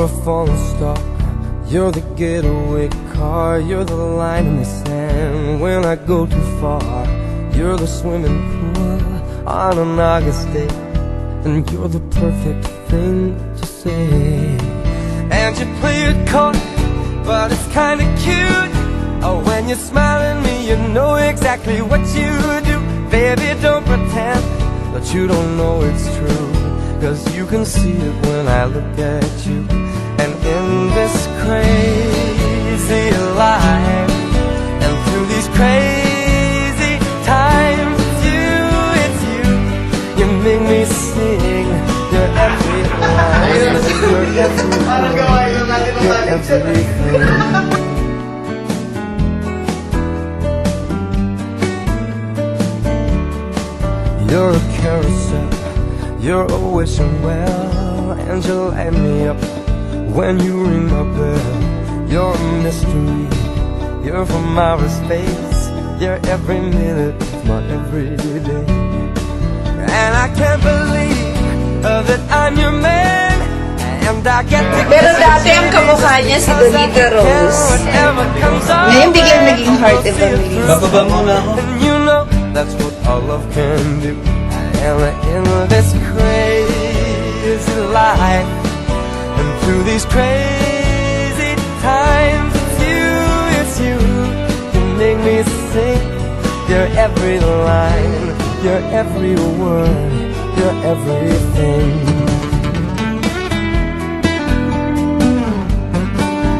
You're a falling star, you're the getaway car, you're the line in the sand when I go too far. You're the swimming pool on an August day, and you're the perfect thing to say. And you play it coy, but it's kinda cute. Oh, when you smile at me, you know exactly what you do. Baby, don't pretend that you don't know it's true, 'cause you can see it when I look at you. And in this crazy life, and through these crazy times, it's you, you make me sing. You're every line, you're everything, you're everything. You're a carousel, you're a wishing well, and you light me up when you ring my bell. You're a mystery, you're from outer space, you're every minute of my everyday. And I can't believe that I'm your man, and I get to Pero dati ang kamukha niya si Donita Rose. Ngayon biglang naging Heart Evangelista. Bababa muna ako. And you know that's what all love can do. And in this crazy life, and through these crazy times, it's you, you make me sing. You're every line, you're every word, you're everything.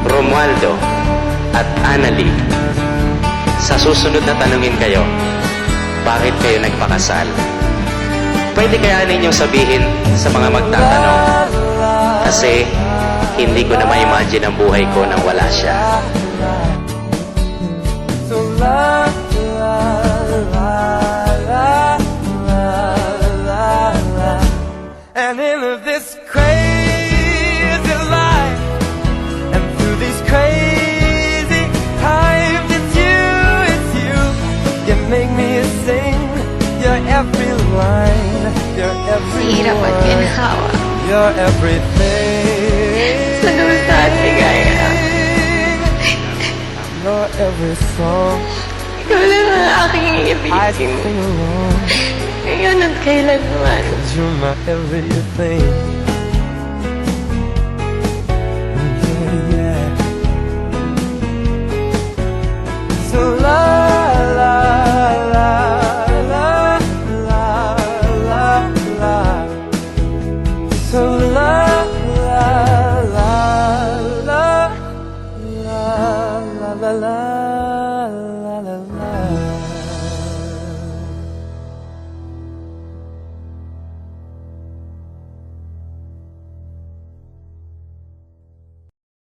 Romualdo at Annalie, sa susunod na tanungin kayo, bakit kayo nagpakasal? Pwede kaya ninyong sabihin sa mga magtatanong, kasi hindi ko na ma-imagine ang buhay ko nang wala siya. So la la la la la la la. And in this crazy life, and through these crazy times, it's you, you make me sing. You're every line, you're every Hirap at word, ginhawa. you're everything. Sa lusa, ligaya. You're every song Ikaw lang ang aking I iibigin. sing along. Ngayon at kailanman. 'Cause you're my everything.